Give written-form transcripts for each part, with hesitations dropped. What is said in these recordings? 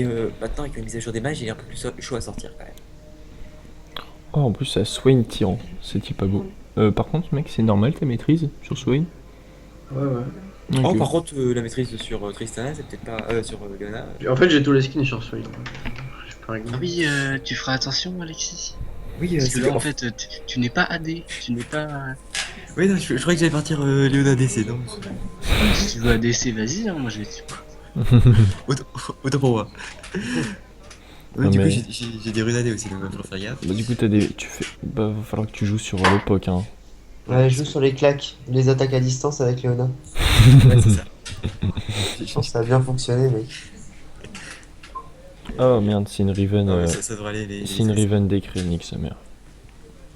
Mais maintenant, avec la mise à jour des mages, il est un peu plus chaud à sortir quand même. Oh, en plus, ça Swain tyran. C'est pas beau. Par contre, mec, c'est normal ta maîtrise sur Swain? Ouais, ouais. Oh, Ok. par contre, la maîtrise sur Tristana, c'est peut-être pas. Sur Leona. En fait, j'ai tous les skins sur Soul. Je peux régler. Ah oui, tu feras attention, Alexis. Oui, Parce que c'est là, que. en fait, tu n'es pas AD, tu n'es pas. Oui, non, je croyais que j'allais partir Leona DC, non. Si tu veux ADC, vas-y, hein, moi je vais te. Autant, autant pour moi. Ouais, Non, du coup, mais. j'ai des runes AD aussi, donc il va falloir faire gaffe. Bah, du coup, t'as des. Tu fais. Bah, va falloir que tu joues sur le POC, hein. Ouais, je joue sur les claques, les attaques à distance avec Léona. Ouais, c'est ça. Je pense que ça a bien fonctionné, mec. Oh merde, c'est une Riven. Non, mais ça devrait aller C'est une Riven décret, nique sa mère.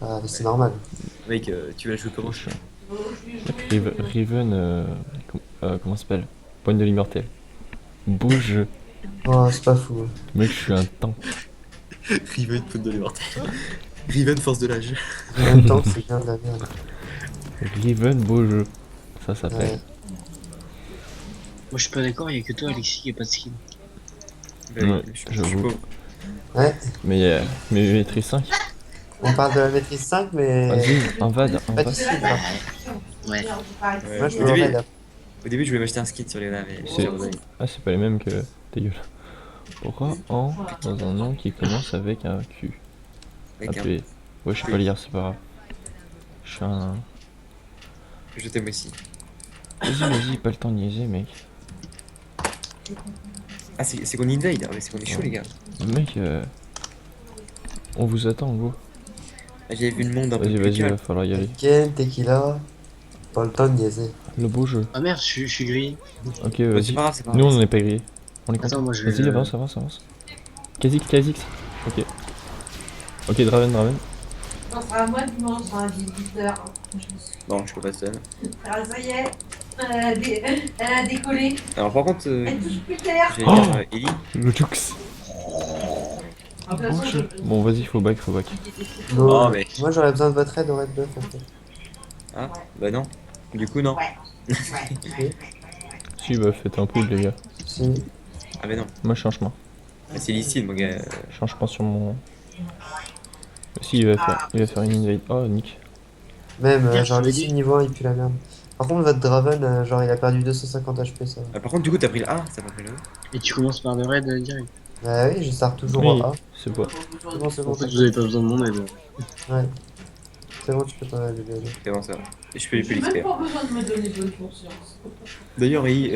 Ah, mais c'est normal. Mec, tu vas jouer comment Prochain. Riven. Comment ça s'appelle? Poigne de l'immortel. Bouge. Oh, c'est pas fou. Mec, je suis un tank. Riven, faute de l'immortel. Riven, force de l'âge. En même temps, c'est bien de la merde. Riven, beau jeu. Ça s'appelle. Ouais. Moi je suis pas d'accord, il y a que toi, Alexis, qui a pas de skin. Bah, Ouais, je suis j'avoue. pauvre. Ouais, Mais maîtrise 5. on parle de la maîtrise 5, mais Vas-y, invade, pas invade. d'ici, là. Ouais. Ouais, Moi, je au, me début, remets là. au début, je voulais m'acheter un skin sur Leona, mais C'est- j'ai abandonné. Ah, c'est pas les mêmes que. Ta gueule. Pourquoi en dans un nom qui commence avec un Q? Mec, hein, Appelé. Ouais, je sais pas lire, c'est pas grave. Je suis un. je t'aime aussi. Vas-y, pas le temps de niaiser, mec. Ah, c'est qu'on invade, ah, mais c'est qu'on est chaud, les gars. Mec, on vous attend, go. Ah, j'avais vu le monde un peu Vas-y, plus vas-y, calme. va falloir y aller. Ken, Tequila, pas le temps de niaiser. Le beau jeu. Ah merde, je suis grillé. Ok, Bah, c'est vas-y. pas grave, c'est pas Nous, grave. on n'est pas grillés. On est Attends, content. moi, je vais Vas-y, le- avance, avance, avance. Kha'Zix. Ok. Ok, Draven. Non, ce sera à moi dimanche à 18h. Non, je peux pas stun. Ah, ça y est, elle a décollé. Alors, par contre, Elle touche plus terre. j'allais dire Ellie. Le Jux. De toute façon, Bon, vas-y, faut back. Non, Oh, mec. moi, j'aurais besoin de votre aide au Red Buff, en fait. Ah, bah non. Du coup, non. Si, bah, faites un pull, les gars. Si. Ah, bah non. Moi, changement. Ah, c'est Licine, mon gars. Changement sur mon. Si, il va faire une invade. Oh, nick. Même, Bien, genre, je les l'ai dit. 6 niveaux 1, il pue la merde. Par contre, votre Draven, genre, il a perdu 250 HP, ça va. Ah, par contre, du coup, t'as pris le A, ça m'a pris le E. Et tu commences par le raid direct. Bah oui, je start toujours Oui, en A. c'est pas. C'est bon, c'est bon. En fait, vous avez pas besoin de mon aide. Ouais. C'est bon, tu peux t'en aller. C'est bon, ça va. Et je fais plus même l'XP. pas besoin de me donner bonne conscience. D'ailleurs, Ellie,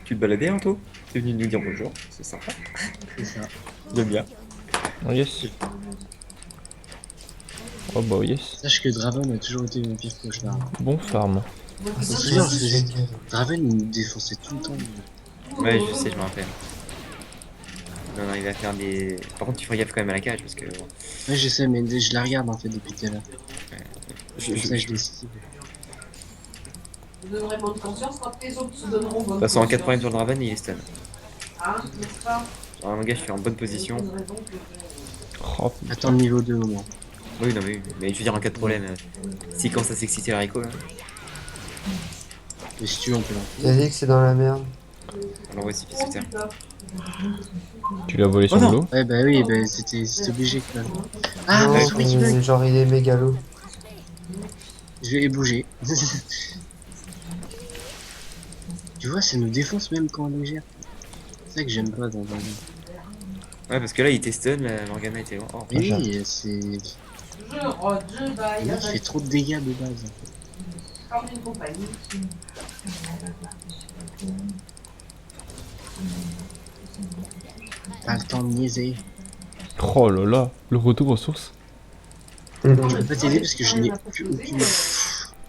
tu te baladais un tôt? T'es venu nous dire bonjour, c'est sympa. C'est ça. J'aime bien. Oh, yes. Oh, bah, yes. Sache que Draven a toujours été mon pire cauchemar. Bon farm. Ah, c'est c'est bien, bien, c'est- c'est génial. Draven, il me défonçait tout le temps. Ouais, je sais, je me rappelle. Non, il va faire des. Par contre, tu feras gaffe quand même à la cage parce que. Bon, Ouais, je sais, mais je la regarde en fait depuis tout à l'heure. je, Comme je- ça, je- je décide. Vous donnerez bonne conscience quand les autres se donneront bonne De toute façon, en 4 conscience. problèmes sur le Draven, il est stun. Hein, n'est-ce pas? Alors, mon gars, je suis en bonne position. Vous donnerez donc le- Oh, Attends le niveau 2 au moins. Oui, non, mais je veux dire, en cas de problème, si quand ça s'exciter la Rico, là, Mais si tu veux, on peut l'en T'as dit que c'est dans la merde. on l'envoie ici, Oh, sur terre. putain. tu lui as volé son Oh, non. boulot? Ouais, bah oui, bah c'était obligé quand même. Ah, non, ouais, oui, tu veux. genre, il est mégalo. Je vais bouger. Tu vois, ça nous défonce même quand on est légère. C'est ça que j'aime pas dans un. Ouais, parce que là, il était stun, la Morgana était loin. Oh, Mais oui, c'est. Je rôde, je baille, Il fait trop de dégâts de base. comme une compagnie. Pas le temps de niaiser. Oh là là, le retour aux sources. Je peux pas t'aider parce que je n'ai plus aucune.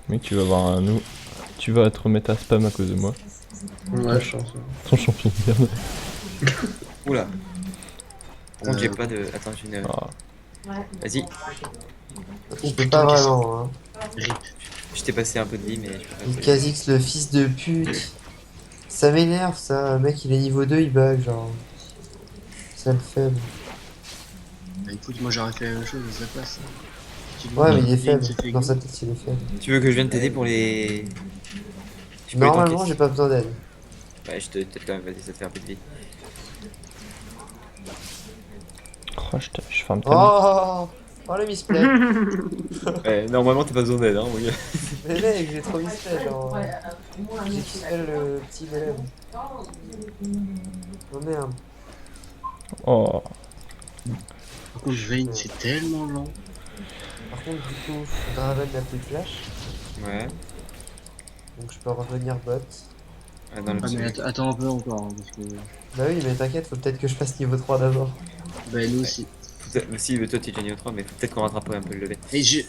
Mec, tu vas avoir un nou. Tu vas te remettre à spam à cause de moi. Ouais, je pense. Ton champion de merde. Oula. Par contre, j'ai pas de. Attends, j'ai une. Ah, Vas-y, Il peut pas vraiment, hein. Rip. je t'ai passé un peu de vie, mais je peux pas. Il Kha'Zix, le fils de pute. Ça m'énerve, ça. Le mec, il est niveau 2, il bug, genre. Ça le faible. Bah écoute, moi j'aurais fait la même chose à sa place. Tu Ouais, vois, mais il est y a faible. qui fait Dans go. sa tête, il est faible. Tu veux que je vienne t'aider pour les. Je peux les Normalement, tanker. j'ai pas besoin d'aide. Ouais, je te t'aide quand même, vas-y, ça te fait un peu de vie. Oh, je farm tellement. Oh le misplay. Ouais, normalement, t'as pas besoin d'aide, hein, mon gars. Mais mec, j'ai trop misplay, genre. Ouais, moi, J'ai tout seul le petit golem. Oh merde. Oh, Par contre, Vayne, c'est tellement lent. Par contre, du coup, Draven n'a plus de flash. Ouais. Donc je peux revenir bot. Ah, dans le Ah, petit. mais attends un peu encore, hein, parce que. Bah oui, mais t'inquiète, faut peut-être que je passe niveau 3 d'abord. Bah, nous aussi. Mais si, toi, t'es déjà niveau 3, mais faut peut-être qu'on rattrape un peu le level. Et je.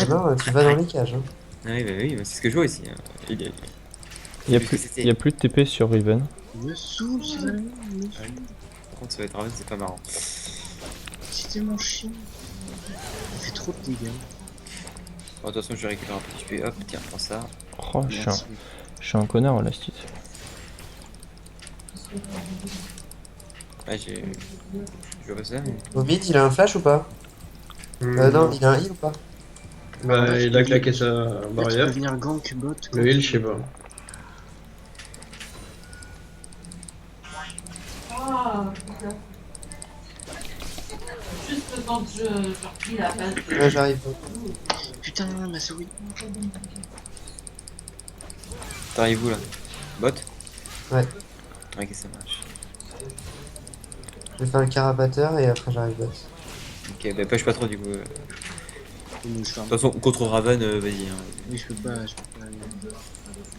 Non, tu vas dans les cages. Hein. Ah oui, bah oui, mais c'est ce que je vois ici. Hein. Il y a- il y a Vu que plus, c'était- il y a plus de TP sur Riven. Me saoule, c'est vraiment. Me saoule. Par contre, ça va être Raven, c'est pas marrant. C'est tellement chiant. Il fait trop de dégâts. Bon, de toute façon, je récupère un petit HP. Hop, tiens, prends ça. Oh, Merci. je suis un connard en last hit. Ouais, j'ai. Je vois pas ça, mais. Hobbit, il a un flash ou pas Non, il a un heal ou pas Bah, il a claqué sa Là, tu peux barrière. venir gank bot. Le heal, je sais pas. Ah, putain. Juste quand je replie la base. Là, j'arrive. Putain, ma souris. T'arrives où là? Bot? Ouais. Ok, ça marche. Je vais faire le carapateur et après j'arrive bot. Ok, bah push pas trop du coup. De Nous, je ferme. toute façon, contre Raven, vas-y. Hein. Oui, je peux pas.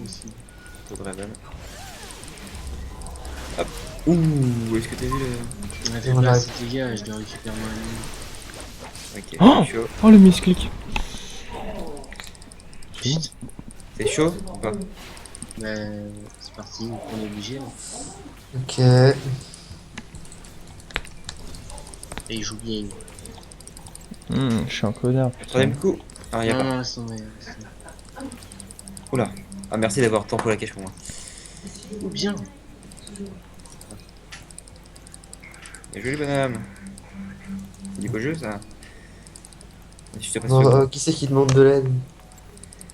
Aussi. Contre Raven. Hop. Ouh, est-ce que t'as vu le. On a fait On pas arrive. assez de dégâts, je dois récupérer mon ami. Ok, Oh c'est chaud. Oh, le misclick. Putain. C'est chaud ou pas? Bah, c'est parti, on est obligé. Là. Ok. Et il joue bien. Je suis un connard, putain. Troisième coup. Ah, y'a Non, pas. non, laisse tomber. Oula. Ah, merci d'avoir tant pour la cache pour moi. Ou bien. Bien joué, bonhomme. C'est du beau jeu ça. Je te passe Bon, sur. qui c'est qui demande de l'aide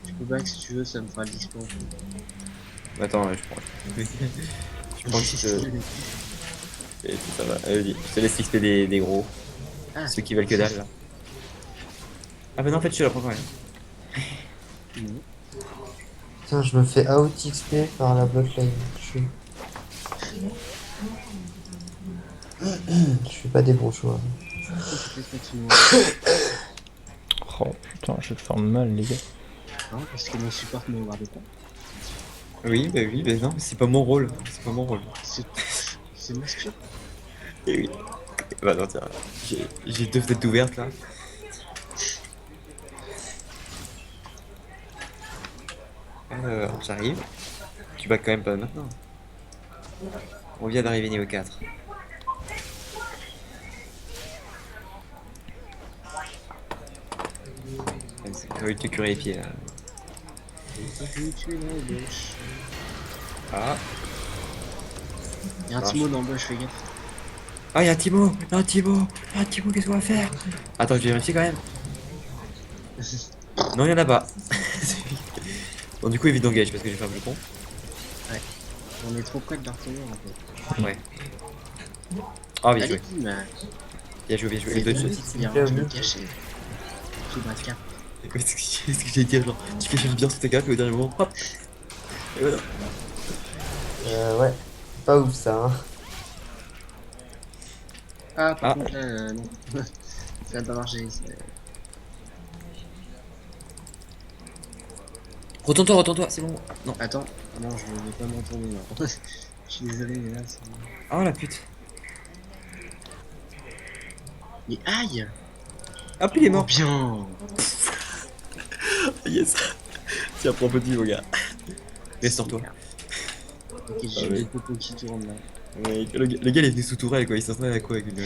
Je peux back si tu veux, ça me fera le dispo. Attends, je prends. Je prends le site. Et puis ça va. Vas-y, je te laisse XP des gros. Ah, Ceux qui veulent que dalle là. Ah, bah non, en fait, je te la prends quand même. Putain, je me fais out XP par la bot lane. Je fais pas des bons choix. Oh putain, je farm mal, les gars. Non, parce que mon support ne me regardait pas. Oui, bah non, mais c'est pas mon rôle. C'est pas mon rôle. C'est mon support. Et oui. Bah non, tiens. J'ai deux fenêtres ouvertes là. Alors, j'arrive. Tu bats quand même pas maintenant. On vient d'arriver niveau 4. J'ai envie de te curer les pieds là. Je vais tuer dans la bush. Ah, Y'a un Timo dans la bush, fais gaffe. ah, y'a un Timo! Y'a un Timo! Y'a un Timo, qu'est-ce qu'on va faire? Attends, je vais vérifier quand même. Non, y'en a pas. Bon, du coup, évite d'engage parce que je vais faire le con. On est trop près de l'Artilleur en fait. Ouais. Ah, bien joué. Allez, bah, Bien joué, bien joué. c'est Le bon, dodge. il y a un truc caché. Sous ma cape. Qu'est-ce que j'ai dit? Genre, tu caches bien sous tes capes et au dernier moment, hop! Et voilà. Ouais. Pas ouf ça, hein. Ah, par Ah. contre là, non. Ça a pas marché. Retourne-toi, c'est bon. Non. Attends, non, je vais pas m'entendre non. Je suis désolé, mais là c'est. Oh la pute. Mais aïe! Hop, il est Oh, mort. bien! Yes. Tiens, prends petit, mon gars. Restaure-toi. Ok, j'ai Ah oui. des popos qui tournent là. Ouais, le gars, il est venu sous tourelle, quoi. Il s'entraîne à quoi avec une.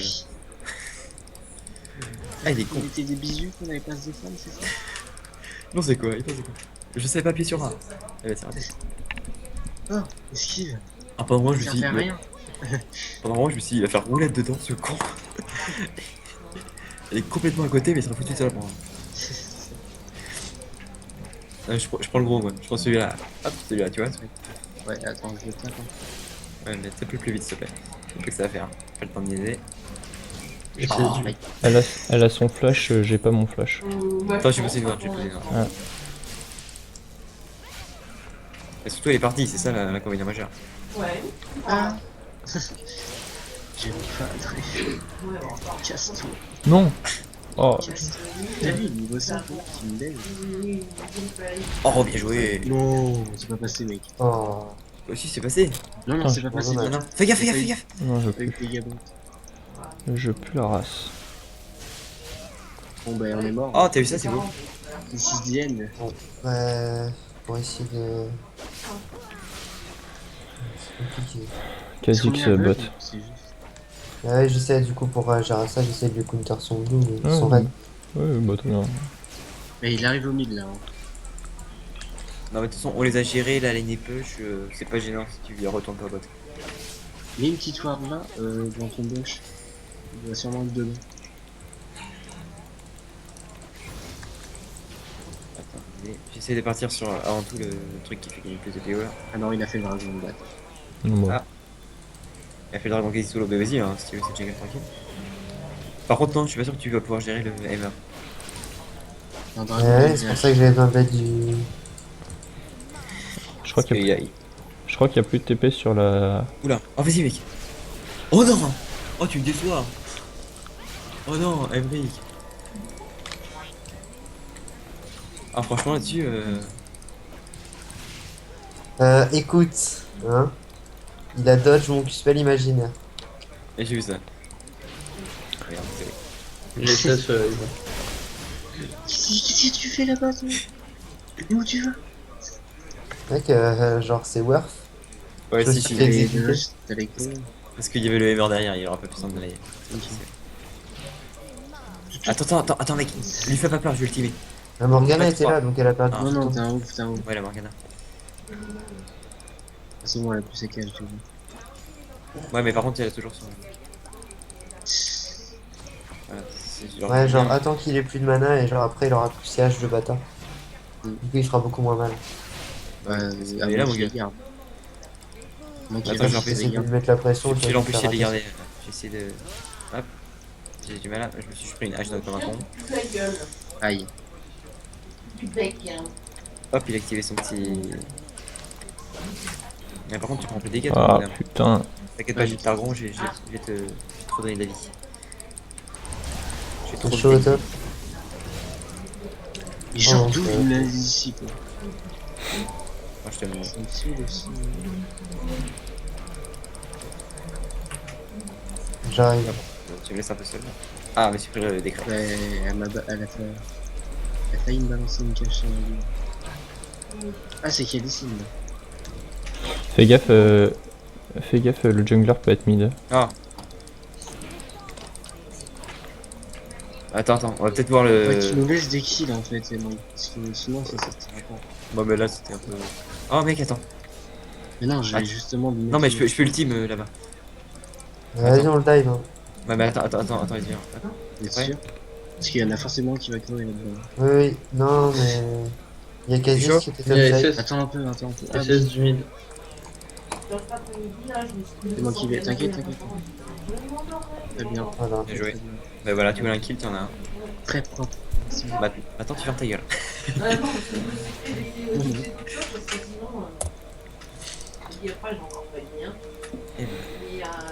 Ah, il est con. On était des bisous qu'on avait pas se défendre, c'est ça? Non, c'est quoi? Il pense c'est quoi? Je savais pas appuyer sur A. Eh ben, c'est raté. Oh, esquive! Ah, pendant un moment, je me Ça suis dit. fait rien! Pendant un moment, je me suis dit, il va faire roulette dedans, ce con. Elle est complètement à côté, mais il sera foutu sur la prendre. Je prends le gros, moi. Je prends celui-là. Hop, celui-là, tu vois. Ouais, attends, je le tiens. Ouais, mais tape le plus vite, s'il te plaît. C'est plus que ça va faire. Pas le temps de niaiser. SS Oh, du... mec. Elle a son flash, j'ai pas mon flash. Attends, j'ai passé une ward, j'ai passé une ward. Ah. Et surtout, elle est partie, c'est ça la combinaison majeure. Ouais. Ah. J'ai pas très. Casse-toi. Non. Oh, Casse-toi. T'as vu, niveau 5, tu me lèves. Oh, bien joué. Non, c'est pas passé, mec. Oh. Toi aussi, c'est passé. Non, non, Ah, c'est pas passé. non, Non, non. Fais gaffe, fais gaffe, fais gaffe. non, je Avec pue. les gabons. Je pue la race. Bon, bah, on est mort. Oh, t'as vu ça, c'est beau. Les 6e. Pour essayer de... C'est compliqué. Kha'Zix bot. C'est juste. Ah ouais, j'essaie du coup pour gérer ça, j'essaie de lui counter son blue, mais Ah, son ouais. red. Ouais, bah très bien. Mais il arrive au mid là. Hein. Non, mais de toute façon, on les a gérés, la lane est push, c'est pas gênant si tu retournes pas au bot. Il y a une petite ward là, dans ton bush. Il doit sûrement être dedans. Attends, j'essaie de partir sur avant tout le truc qui fait gagner plus de PO là. Ah non, il a fait le dragon de batte. Non, bon. Ah. Il a fait le dragon quasi solo, bah vas-y, hein, si tu veux, c'est jungle tranquille. Par contre, non, je suis pas sûr que tu vas pouvoir gérer le MR. Un dragon Ouais, de c'est pour ça que j'avais besoin d'aide du... Je crois qu'il y a plus- je crois qu'il y a plus de TP sur la... Oula, oh vas-y mec. Oh non. Oh tu me déçois. Oh non, Emric. Ah franchement là-dessus, Écoute, hein. Il a dodge mon Q-spell imaginaire. j'ai vu ça. Regarde, c'est... Les SS, ils vont. Qu'est-ce que tu fais là-bas, toi? Où tu vas? Mec, genre c'est worth. Ouais, Je si, suis si. exécuté. T'as les cons. Parce qu'il y avait le MR derrière, il aura pas pu s'en aller. Attends mec, lui fais pas peur, je vais le teamer. La Morgana Ouais, était tu là, donc elle a perdu Ah. Non, du non, temps. t'es un ouf, t'es un ouf. Ouais la Morgana. C'est moi la plus séquelle, tu vois. Ouais mais par contre il a toujours son... Voilà, c'est Ouais, genre attends qu'il ait plus de mana et genre après il aura plus CH de bâtard. Du coup il fera beaucoup moins mal. Ouais, il à est là, moi mon qui gars. les garde. Moi qui Attends, les j'ai garde, empêché je les J'essaie de garde. lui mettre la pression. tu J'ai vas l'empêché de me les faire garder. J'ai essayé de... Hop. J'ai du mal là, je me suis pris une hache dans comme un con. Ta gueule. Aïe. Du bec. Hein. Hop, il a activé son petit... Mais par contre tu prends un peu de dégâts. Ah toi, putain. t'inquiète pas, j'ai le targon, je vais te trop donner de la vie. Je vais C'est trop chaud au de top. Mais genre Oh, d'où ouais. il me l'a dit ici, quoi. Moi je te le... Ça me saoule aussi. J'arrive. Tu me laisses un peu seul. Ah mais j'ai pris le décret. Ouais, elle a failli me balancer une cache sur la gueule. Ah, c'est qu'il y a des signes là. Fais gaffe, le jungler peut être mid. Ah. Attends, on va peut-être voir Ouais, tu le... nous laisses des kills en fait, Emily. Parce que sinon ça sortira pas. Bon mais là c'était un peu... Oh mec attends. Mais non, je Ah. vais justement lui Non mais mettre je fais le team là-bas. Vas-y on le dive. Hein. Ouais mais attends, il vient. T'es Ouais. sûr? Parce qu'il y en a forcément qui va crever là-dedans. Oui, oui. Non mais... Il y a C'est chaud. Kha'Zix qui était Il y a top side. SS. Attends un peu. Ah, SS du mid. c'est moi qui vais. T'inquiète. Très bien. Voilà. Bien joué. Bah voilà, tu voulais un kill, t'en as un. Très propre. Bah, attends, tu fermes ta gueule. Eh ben,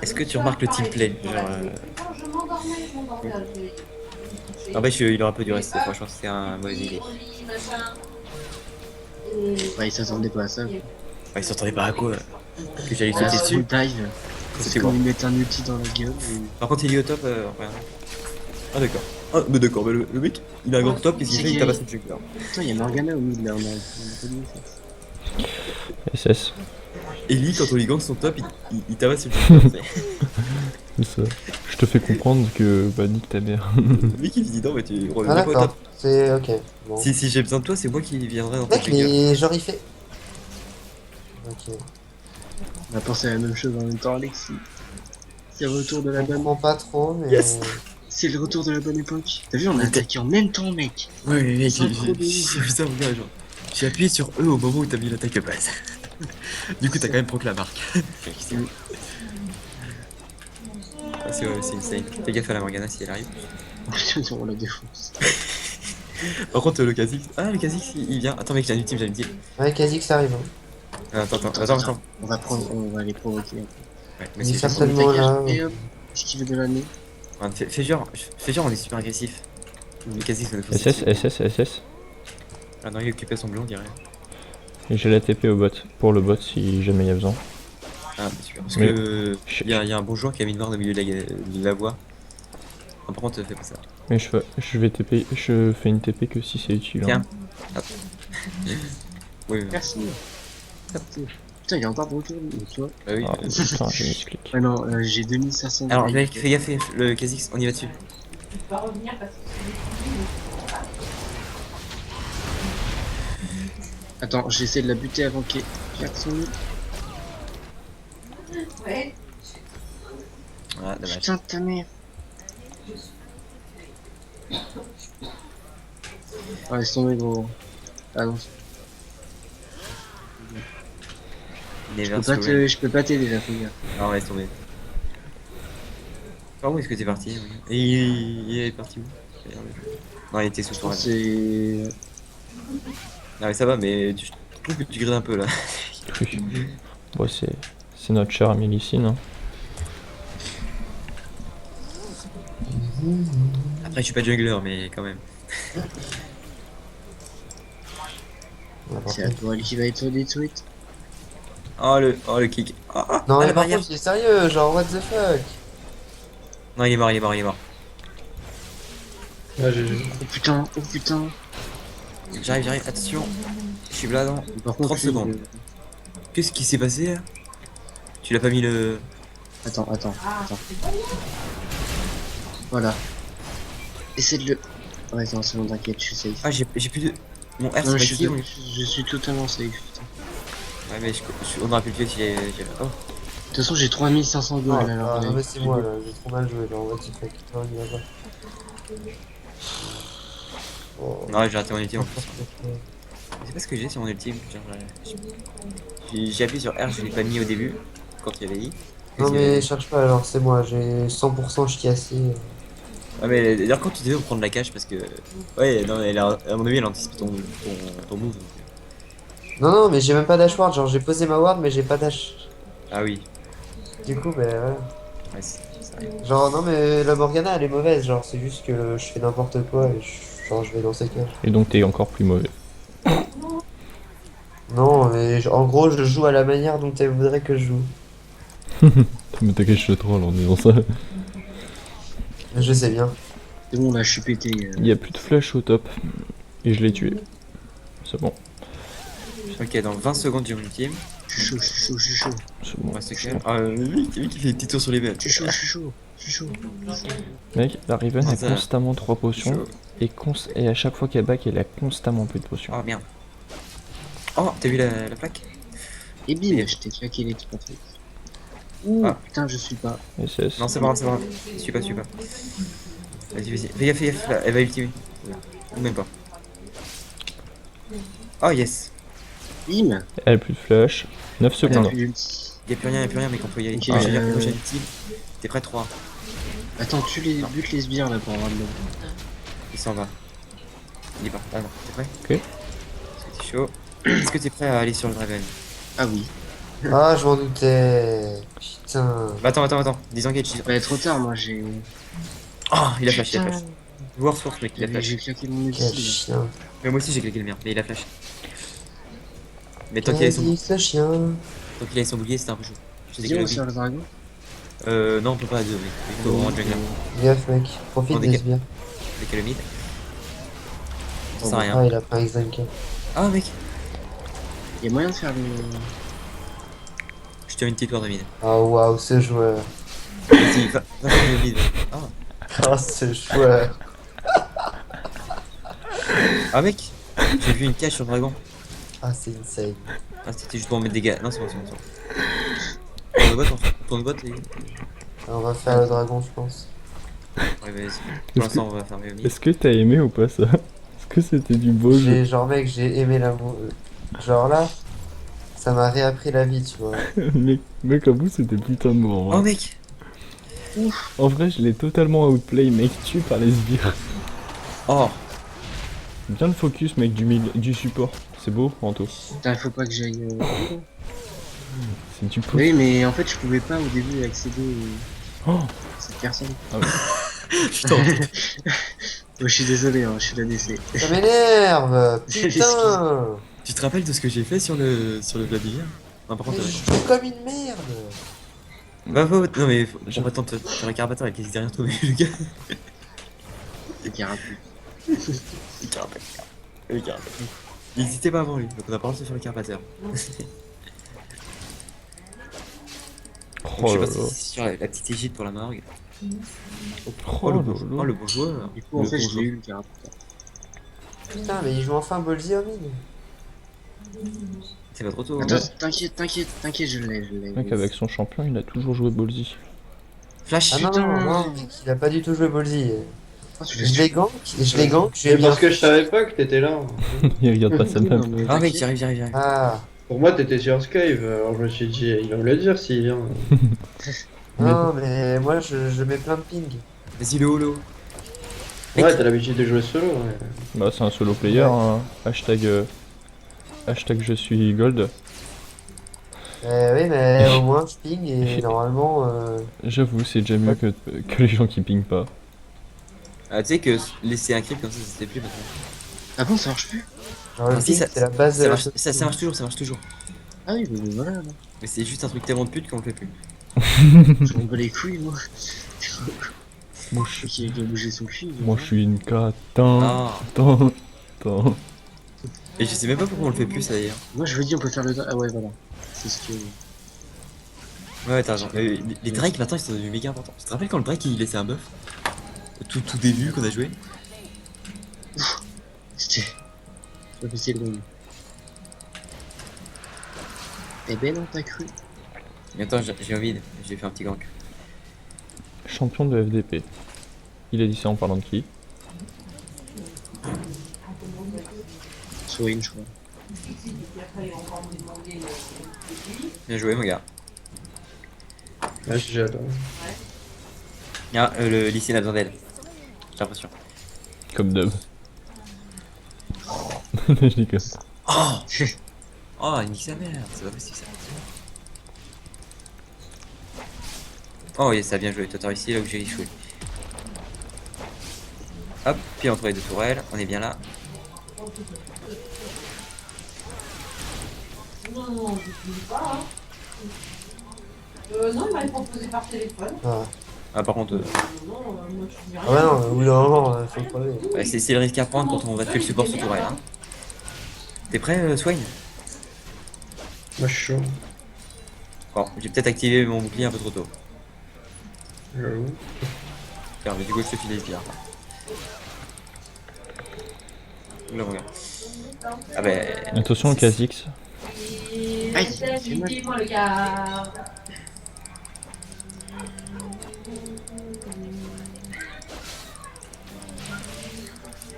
est-ce que tu remarques le team play, genre, Je m'endormais. En fait, il aura pas dû rester, franchement, c'était un mauvais idée. Ouais, il s'attendait pas à ça. Ouais, il s'entendait pas à quoi que j'allais Ah, sauter full dessus. dive. C'est C'est bon. comme il met un ulti dans la gueule. Par contre, il est au top, rien. Ah d'accord. Ah, mais d'accord, mais le mec, il a un grand top, qu'est-ce qu'il fait? Il tabasse le jungler. Putain, il y a Morgana au milieu là, on a pas dit ça. SS. Et lui, quand on lui gagne son top, il tabasse le jungler. C'est ça. Je te fais comprendre que bah nique ta mère. Le mec, il dit non, mais tu Ah reviens pas au d'accord. top. C'est ok. Bon. Si j'ai besoin de toi, c'est moi qui viendrai dans ton Mec jungler. mais genre il fait... Ok. On a pensé à la même chose en même temps, Alexis. C'est le retour de la Je bonne. comprends pas trop mais... Yes. C'est le retour de la bonne époque. T'as vu, on a attaqué en même temps, mec. Ouais, mais mec, C'est trop dégueu. j'ai vu ça, mon gars, genre. J'ai appuyé sur E au moment où t'as mis l'attaque base. Du coup, t'as quand même proc la marque. Ah, c'est insane. Fais gaffe à la Morgana si elle arrive. On la défonce. Par contre, le Kha'Zix. Ah, le Kha'Zix il vient. Attends, mec, j'ai un ultime, j'ai un ultime. Ouais, quasi que ça arrive. Hein. Attends. On va les provoquer. Ouais, mais Il est c'est certainement là. Et hop, esquive de l'année. Fais genre, on est super agressif. Le Kha'Zix va nous faire SS, SS, SS. Ah non, il occupait son bleu, on dirait. Et j'ai la TP au bot, pour le bot si jamais il y a besoin. Ah, c'est sûr. Parce Mais- que il y a un bon joueur qui a mis une barre au milieu de la voie. Ah, par contre, fais pas ça. Mais je vais TP, je fais une TP que si c'est utile. Tiens. Hein. Oui, Merci. Capté. Putain, il est encore de retour, tu vois. bah oui. Ah, putain, j'ai misclick. Ouais, non, j'ai 2500. Alors, mec, fais gaffe, le Kha'Zix, on y va dessus. Je vais pas revenir parce que Attends, j'essaie de la buter avant qu'elle claque son nid. c'est. Ouais. Ah, dommage. Putain de ta mère. Ah, laisse tomber, gros. Ah non, Never surrender. je peux pas t'aider là, faut dire. Non, laisse tomber. Par où est-ce que t'es parti? Et il est parti où? Non, il était sous Je ton pense que rêve. c'est. Non, mais ça va, mais je trouve que tu grides un peu là. Bon, c'est notre cher ami Lysine. Hein. Après, je suis pas jungler, mais quand même. C'est à toi qui va être détruite. Oh le kick. Non, mais la par barrière. contre, il est sérieux, genre, what the fuck? Non, il est mort. Ah, GG. Oh putain, oh putain. J'arrive, attention. Je suis là dans Par contre, 30 secondes. Qu'est-ce qui s'est passé là? Tu l'as pas mis le. Attends. Ah, Voilà. Essaie de le. Ouais, attends, c'est bon, t'inquiète, je suis safe. Ah, j'ai plus de. Mon R Non, c'est pas je qui? je suis totalement safe, putain. Ouais, mais on aurait pu le tuer s'il est. Oh, De toute façon, j'ai 3500 Ah, goals alors. non, mais c'est moi là, j'ai trop mal joué, genre, what the fuck? Non, il y a pas. Oh. non, j'ai raté mon ultime en plus. Je sais pas ce que j'ai sur mon ultime. Genre, j'ai appuyé sur R, je l'ai pas mis au début, quand il y avait I. Non, mais cherche pas, alors, c'est moi, j'ai 100% je cassé. Ouais, mais d'ailleurs, quand tu devais prendre la cache, parce que. Ouais, non, à mon avis, elle anticipe ton move. Donc. Non, mais j'ai même pas dash ward, genre, j'ai posé ma ward, mais j'ai pas dash. Ah oui, Du coup, ben voilà. ouais, ça arrive. Genre, non, mais la Morgana elle est mauvaise, genre, c'est juste que je fais n'importe quoi et genre, je vais dans ses cages. Et donc t'es encore plus mauvais. Non, mais en gros, je joue à la manière dont elle voudrait que je joue. Mais t'inquiète, le troll en disant ça. Je sais bien. C'est bon, là, je suis pété. Il y a plus de flash au top. Et je l'ai tué. C'est bon. Ok, dans 20 secondes, j'ai mon ultime. Je suis chaud. C'est On bon. reste calme. Ah, lui qui fait des petits tours sur les bêtes. Je suis chaud. Mec, la Riven a Ça- constamment 3 potions. Et à chaque fois qu'elle back, elle a constamment plus de potions. Oh merde. Oh, t'as vu la plaque? Et bim, je t'ai claqué les trucs en fait. Ouh, Ah. putain, je suis pas. SS. Non, c'est pas grave. Je suis pas. Vas-y. Fais gaffe, là, elle va ultimer. Ou même pas. Oh yes. Bim. Elle a plus de flash. 9 secondes. Attends, Y'a plus rien, mais qu'on peut y aller. Ok, Ah, j'ai la prochaine ultime. T'es prêt 3. Attends, tu les butes les sbires là pour avoir de l'eau. Il s'en va. Il est pas. Ah non, t'es prêt? Ok. Est-ce que t'es chaud? Est-ce que t'es prêt à aller sur le Draven? Ah oui. Ah, je m'en doutais. Putain. Bah attends. Disengage. Bah, trop tard, moi j'ai. Oh, il a flash. War Source, mec, il a Mais flash. j'ai claqué mon Quel ulti. chien. Mais moi aussi j'ai claqué le mien, mais il a flash. Mais tant qu'il avait Kha'Zix, le chien. son bouclier, c'était un peu chaud. Je sais Viens, que on le sur le dragon. non, on peut pas à deux, mec. Il faut vraiment jungler. Gaffe, mec. Profite On des décale. sbires. Avec le mid. Ça Oh, sert à rien. Ah, il a pris un X-Zank. Ah, mec, Y'a moyen de faire le. je te mets une petite tour de mid. Oh, waouh, ce joueur. Vas-y, va faire le mid. Ah, Oh, ce joueur. ah mec, j'ai vu une cache sur le dragon. Ah, c'est insane. Ah, c'était juste pour mettre des gars. Non, c'est bon. Tourne bot, les gars. Alors, on va faire le dragon, je pense. Ouais, vas-y. Pour l'instant, on va fermer le mid. Est-ce que t'as aimé ou pas ça? Est-ce que c'était du beau jeu? J'ai, genre, mec, j'ai aimé l'amour. Genre là, ça m'a réappris la vie, tu vois. Mec, à vous c'était putain de bon. Oh, mec, En vrai, je l'ai totalement outplay, mec, tu par les sbires. Oh, Bien le focus, mec, du support. C'est beau, Anto. Putain, il faut pas que j'aille. C'est du pouce. Oui, mais en fait, je pouvais pas au début accéder Oh, à cette personne. putain. Oh, je suis désolé, hein, je suis l'ADC. Ça m'énerve. C'est Putain. Tu te rappelles de ce que j'ai fait sur le Vladimir? Non, par Mais contre, je joue comme une merde. non mais faut pas tenter sur la carapateur avec les derrière toi, mais le gars. Le carapace. Le carapateur. Le carapateur. Il existait pas avant lui, donc on a pas lancé sur le carapateur. Donc, je oh suis là passé là. sur la petite égide pour la margue. Oh le là bon, là. oh, le bon joueur. Du coup, en Le fait, bon je l'ai joueur. eu le carapace. Putain, mais il joue enfin Bolzy en mid. C'est pas trop tôt. Attends, Hein. t'inquiète, je l'ai. Mec, avec son champion, il a toujours joué Ballsy. Flash. Ah non, Putain. non, mec, il a pas du tout joué Bolzy. Oh, Je l'ai gank, je l'ai gank, je lui ai Mais mis un parce que je savais pas que t'étais là. Il regarde pas sa map. Non, mais Ah mec, t'inquiète. j'arrive. Ah, Pour moi, t'étais sur Skype, alors je me suis dit, il va me le dire s'il vient. non, mais moi je mets plein de ping. Vas-y, le holo. Ouais, t'as l'habitude de jouer solo. Ouais. Bah, c'est un solo player. Hein. Hashtag je suis gold. Oui, mais au moins je ping et normalement. J'avoue, c'est déjà mieux que les gens qui pingent pas. Ah, tu sais que laisser un creep comme ça se fait plus maintenant. Ah bon, ça marche plus? Genre, le Ah, si, ping, ça- c'est la base de Ça la marche, ça marche toujours, ça marche toujours. Ah oui, mais voilà, là. Mais c'est juste un truc tellement de pute qu'on le fait plus. Je m'en bats les couilles, moi. Moi, je suis, Qui a bougé son cul. moi, je suis une catin. Ah. Attends. Et je sais même pas pourquoi on le fait plus ça d'ailleurs. Moi, je veux dire, on peut faire le. Ah ouais, voilà. C'est ce que. Ouais, t'as raison. Les Drake maintenant ils sont devenus méga importants. Tu te rappelles quand le Drake il laissait un buff tout début qu'on a joué? C'était. C'est pas possible, le Eh ben non, t'as cru. Mais attends, j'ai envie, j'ai fait un petit gank. Champion de FDP. Il a dit ça en parlant de qui? Swain, je crois. Bien joué mon gars. Ouais, j'ai attends. Ah, le lycée a besoin d'aide. J'ai l'impression. Comme d'hab. Je dis que. Oh Oh, il nique sa mère, c'est pas possible ça. Oh yes, ça a bien joué, toi t'as réussi là où j'ai échoué. Hop, puis entre les deux tourelles, on est bien là. Non, je ne sais pas. Non, il m'avait proposé par téléphone. Ah, Ah par contre, Non, moi je dis rien. ah ouais, non, au bout d'un moment, faut crever. ouais, c'est le risque à prendre quand on va tuer le support sur tourelle. Hein. T'es prêt, Swain? Moi, je suis chaud. Bon, j'ai peut-être activé mon bouclier un peu trop tôt. J'avoue. Tiens, mais du coup je te file les pierres. Oula mon gars. Ah bah... Attention au Kha'Zix. Aïe, C'était c'est mal. moi le gars.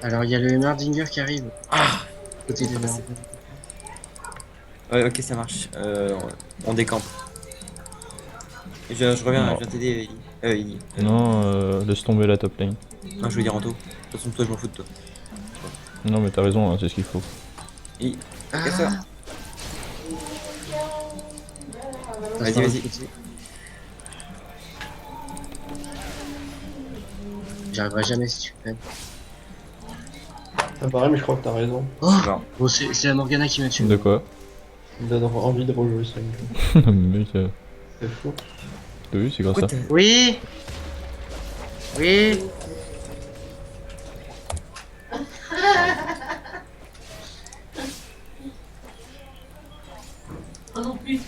Alors, il y a le Merdinger qui arrive. Ah Côté des Merdinger. Ouais, ok, ça marche. On décampe. Je reviens, Non. je viens t'aider, Ellie. Non, laisse tomber la top lane. Non, je veux dire Anto. De toute façon, toi, je m'en fous de toi. Non, mais t'as raison, hein, c'est ce qu'il faut. Ellie, Ah, casse-toi. Vas-y, attends, vas-y. côté. J'arriverai jamais si tu peux. Ça paraît, mais je crois que t'as raison. Oh, Non. bon, c'est la Morgana qui m'a tué. De quoi? Ça me donne envie de rejouer ça. une fois. Mec, C'est fou. t'as vu, c'est grâce Quoi, à. Oui. Oui. Ah non plus.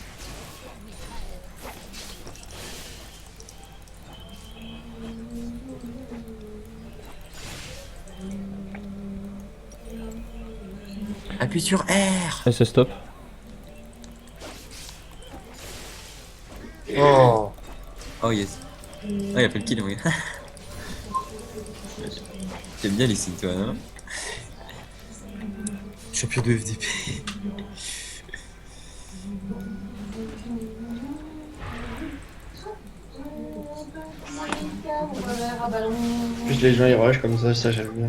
Appuie sur R. Eh, c'est stop. Oh, Oh yes. Ah, il a fait le kill, mon gars. J'aime bien les signes, toi, non? Champion de FDP. En plus, les gens ils rush comme ça j'aime bien.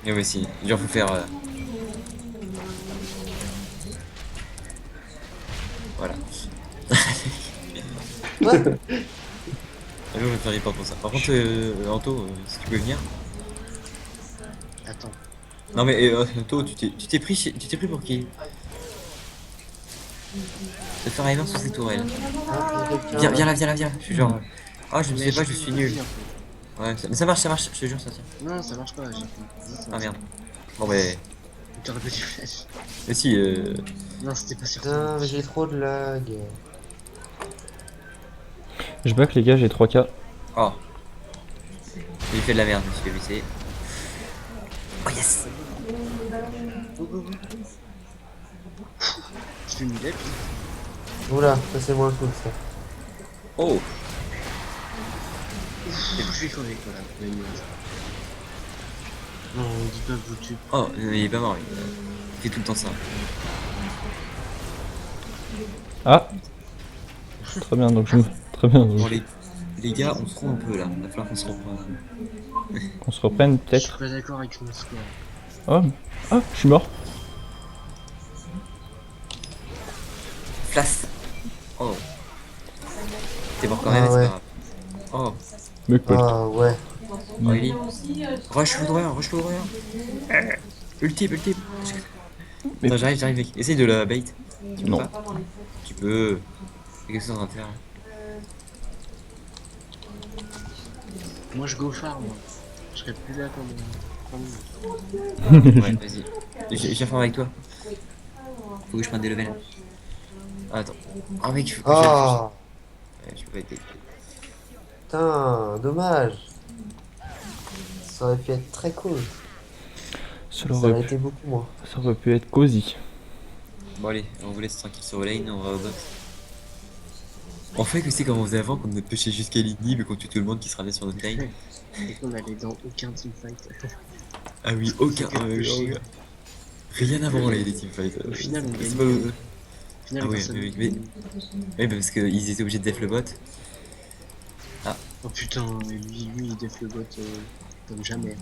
Et moi aussi. Genre, faut faire. Voilà. Je vais faire report pour ça. Par contre, Anto, si tu peux venir. Attends. Non mais Anto, tu t'es pris pour qui? De faire Ivan sur ces tourelles. Viens là. Je suis genre. Ah, je ne sais pas, je suis nul. Ouais, mais ça marche, je te jure, ça tient. Non, ça marche pas, j'ai fait. Ah merde. Bon, mais. T'aurais pas dû flash. Mais si, Non, c'était pas sur Putain, mais j'ai trop de lag. Je back les gars, j'ai 3K. Oh. J'ai fait de la merde, monsieur VC. Oh yes. Je fais une lep. Oula, ça c'est moins cool ça. Oh. Je vais crever quoi là. Non, on dit pas foutu. Oh, il est pas mort, lui. Il fait tout le temps ça. Ah. Très bien, donc je me... Très bien, donc Bon, les gars, on se rend un peu là. Il va falloir qu'on se reprenne. on se reprenne Je suis peut-être. pas d'accord avec mon score. Oh. Ah, je suis mort. Flash. Oh. T'es mort quand même, Ah c'est ouais. pas grave. Oh. Me colle. Ah ouais. Oh, Ellie. Rush foudroyant. Ultime. Mais- Attends, j'arrive, mec. Essaye de la bait. Tu peux Non. pas Tu peux. Qu'est-ce que t'es en train de faire? Moi je go farm. Je serais plus là comme. Ouais, vas-y. J'ai farm avec toi. Faut que je prenne des levels. Ah, attends. Oh mec, faut que Ah, ouais, je peux pas aider. putain, dommage. Ça aurait pu être très cool. Ça Ça aurait aurait, été beaucoup moins. ça aurait pu être cosy. Bon allez, on vous laisse tranquille sur lane, on va au bot. En fait, que c'est comme on faisait avant, qu'on ne pêchait jusqu'à l'igni, mais qu'on tue tout le monde qui se ramenait sur notre lane. Et qu'on allait dans aucun teamfight. Ah oui, aucun. C'est quelque chose. Rien avant les teamfights. Au final, on C'est gagne. pas- Au final, Ah oui, personne. oui, Oui, parce qu'ils étaient obligés de def le bot. Oh putain, lui il def le bot comme jamais.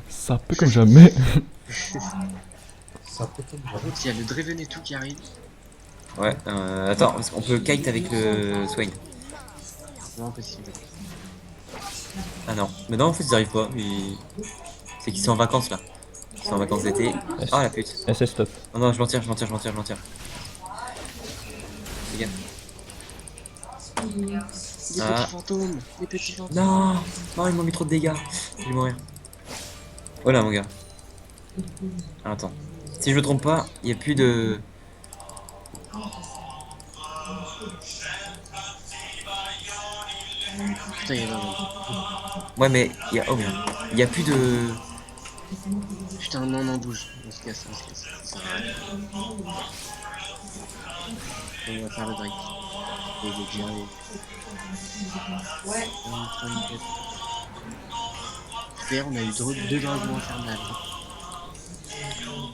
Ça peut comme jamais. Ça peut être Par contre, il y a le Draven et tout qui arrive. Ouais, attends, parce qu'on peut kite avec le Swain. Non, impossible. Ah non, mais non, en fait, ils arrivent pas. C'est qu'ils sont en vacances là. Ils sont en vacances d'été. Oh la pute. SS stop. Non, non, je m'en tire. Les gars. Des Ah. petits fantômes. Des petits fantômes. Non, non, ils m'ont mis trop de dégâts. Je vais mourir. Oh là, mon gars. Ah, attends. Si je me trompe pas, il n'y a plus de. Putain, il y a un. Ouais, mais il y a. Oh merde. Il n'y a plus de. Putain, non, bouge. On se casse. Ça sert à rien. On va faire le Drake. Et il est déjà arrivé. Ouais. D'ailleurs, on a eu deux dragons infernales.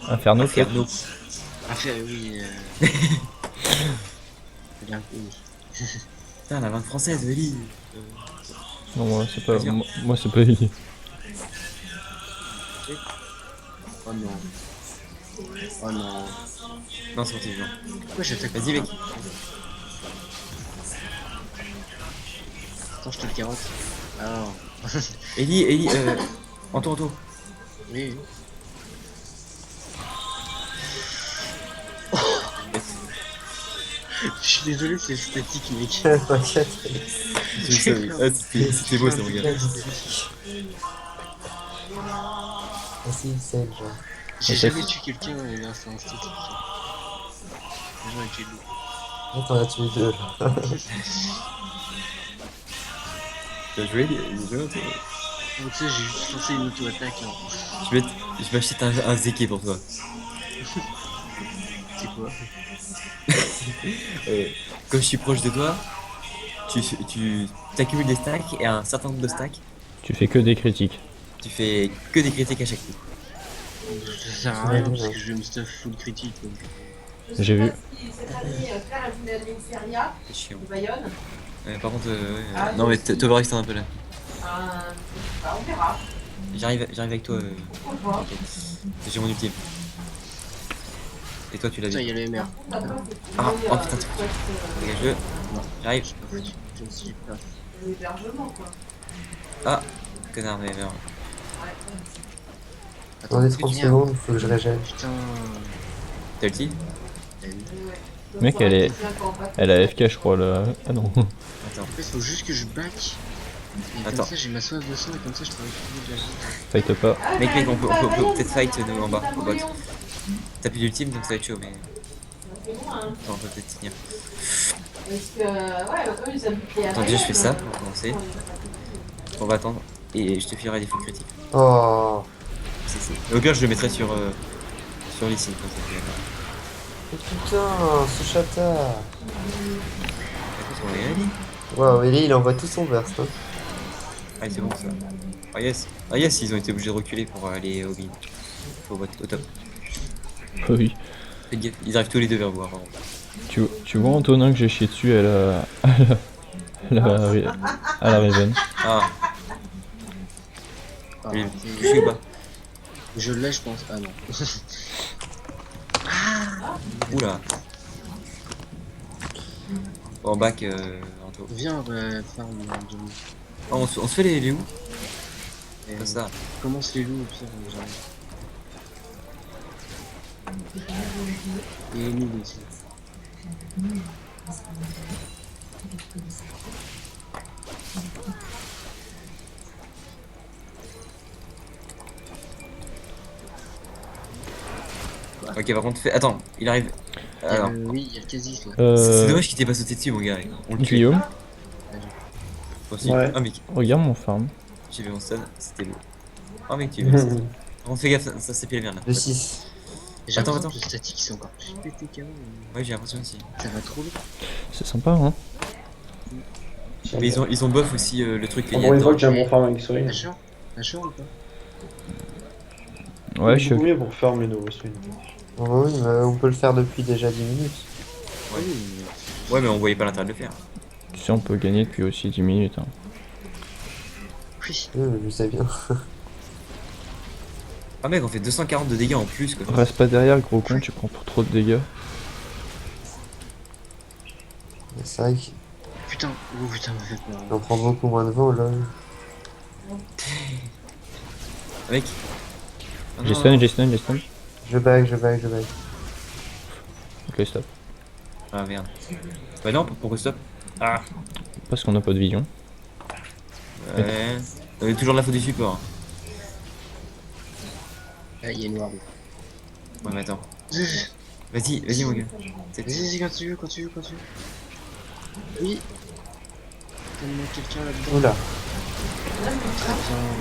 Inferno peut-être. Inferno. Ah, fait, oui. Bien, oui. Putain, la vanne française, Eli. Non, moi c'est pas. Vas-y. Moi c'est pas Ellie. Oh non. Oh non. Non, c'est bon, c'est bon. Pourquoi j'attaque? Vas-y, mec. Attends, je te le carotte. Alors. Eli, Anto. Oui. Je suis désolé, c'est statique, mec. T'inquiète. C'était beau, ça, mon gars. Ah si, c'est genre. J'ai jamais tué quelqu'un et là, c'est un statique. Les gens étaient lourds. Là, t'en as tué deux. Là. T'as joué, Eli? Donc, tu sais, j'ai juste lancé une auto-attaque. Hein. Je vais acheter un Zeke pour toi. C'est quoi? Comme je suis proche de toi, tu accumules des stacks et un certain nombre de stacks, Tu fais que des critiques. tu fais que des critiques à chaque coup. Ça sert à rien parce que je vais me stuff full critique. Donc. J'ai vu. Cette année, faire la finale de l'Experia C'est chiant. de Bayonne. Par contre, non mais t'overextend un peu là. On verra. J'arrive avec toi. On voit. Ok. J'ai mon ultime. Et toi tu l'as Putain, vu. il y a le MR. Ah, oh putain, dégage-le. J'arrive. Je me suis pas. L'hébergement, quoi. Ah, connard, mais merde. Dans les Attends, 30 merde. secondes, faut que je régène. Putain. T'as ulti? Mec, elle a AFK, je crois, là. Ah non. Attends. En fait, faut juste que je back. Et Attends. comme ça, j'ai ma soif de sang et comme ça, je travaille plus de la vie. Fight pas. Mec, on peut peut-être fight nous en bas, au bot. T'as plus d'ultime donc ça va être chaud, mais. Attends, on peut peut-être tenir. Attends, déjà je fais ça pour commencer. On va attendre. Et je te filerai des fous critiques. Oh. Au pire, je le mettrai sur l'ici. Comme ça, Oh putain, ce chata. on va y aller. Waouh, Ellie, il envoie tout son burst. Hein. Ah, c'est bon ça. Ah, yes. Ah, yes, ils ont été obligés de reculer pour aller au mid. Au top. Oui. Faites gaffe, ils arrivent tous les deux vers vous. Hein, vraiment. Tu vois Antonin que j'ai chié dessus à la Raven. Ah, Ah, oui, c'est- je suis ou pas? je l'ai, je pense. Ah non. Oula. Bon, back, Anto. Viens, farm, Johnny. Oh, on se fait les loups? Et Comme ça. Commence les loups, au pire, j'arrive. Et Emile aussi. Ok, par contre, attends, il arrive. Alors, Oui, il y a le Casis là. c'est dommage qu'il t'ait pas sauté dessus, mon gars. On le tue. Guillaume, Moi aussi. Ouais. Ah, mec, regarde mon farm. j'ai vu mon stun, c'était beau. Oh, mec, tu es bien. On fait gaffe, ça c'est pile la merde là. Le 6. J'ai Attends, l'impression que le statique c'est encore plus pété qu'avant. Ouais, j'ai l'impression aussi. Ça va trop vite. C'est sympa, hein. Mais ils ont buff aussi le truc qu'il y a Encore une fois dedans. que j'ai mon farm avec Swing. Un short ou pas? Ouais, je suis beaucoup mieux pour farm les nouveaux Swing. Oh, oui, mais on peut le faire depuis déjà 10 minutes. Ouais. Ouais, mais on voyait pas l'intérêt de le faire. Tu sais, on peut gagner depuis aussi 10 minutes. Hein. Oui. Je sais bien. Ah, mec, on fait 240 de dégâts en plus quoi. Reste pas derrière, gros con, tu prends pour trop de dégâts. Mais c'est vrai Putain, oh putain, m'a fait peur. qu'on prend beaucoup moins de vent là. Mec. Ah, J'ai non. stun, j'ai stun, j'ai stun. Je back. Ok, stop. Ah, merde. Bah, non, pourquoi stop? Ah, Parce qu'on n'a pas de vision. ouais. Toujours de la faute du support. Ah, il y a une ward. Ouais, mais attends. Vas-y, Vas-y, mon gars. C'est vas-y, quand tu veux. Oui. Donne-moi quelqu'un là-dedans. Oula.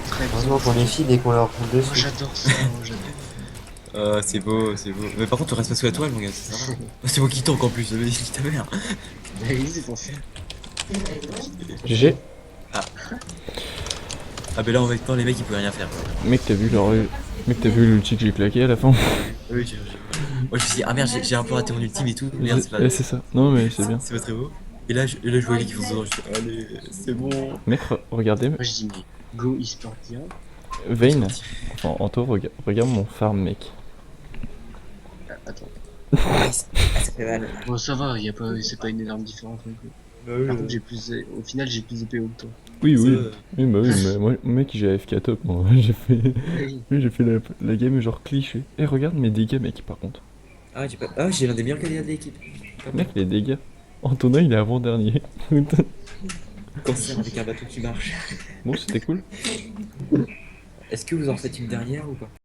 Très bien. Heureusement qu'on est filles dès qu'on leur roule Oh, dessus. j'adore ça, j'adore. C'est beau. Mais par contre, tu restes pas sous la toile, mon gars, c'est sympa. C'est moi qui tank en plus, dis ta mère. Oui, c'est pour ça. GG. Ah, bah là, en même temps, les mecs ils pouvaient rien faire. Mec, t'as vu leur... Mec, t'as vu l'ulti que j'ai claqué à la fin? Oui, moi je me suis dit, ah merde, j'ai un peu raté mon ultime et tout. Merde, c'est pas. Ouais, c'est ça. Non, mais c'est bien. C'est pas très beau. Et là, je voyais qu'ils font ce genre, je suis allez, c'est bon. Mec, regardez, Moi, je dis, mais go e-sport direct. Vayne. Enfin, Anto, regarde mon farm, mec. Ah, attends. Ça fait mal. Bon, ça va, c'est pas une énorme différence non plus. Par contre, au final, j'ai plus d'épée haut que toi. Oui, Ça oui. va. Oui, bah oui, mais moi, mec, j'ai AFK top, moi. J'ai fait... Oui. Oui, j'ai fait la game genre cliché. Et regarde mes dégâts, mec, par contre. Ah, j'ai l'un des meilleurs candidates de l'équipe. Mec, les dégâts. Antonin, il est avant-dernier. Cancer avec un bateau qui marche. Bon, c'était cool. Est-ce que vous en faites une dernière ou pas?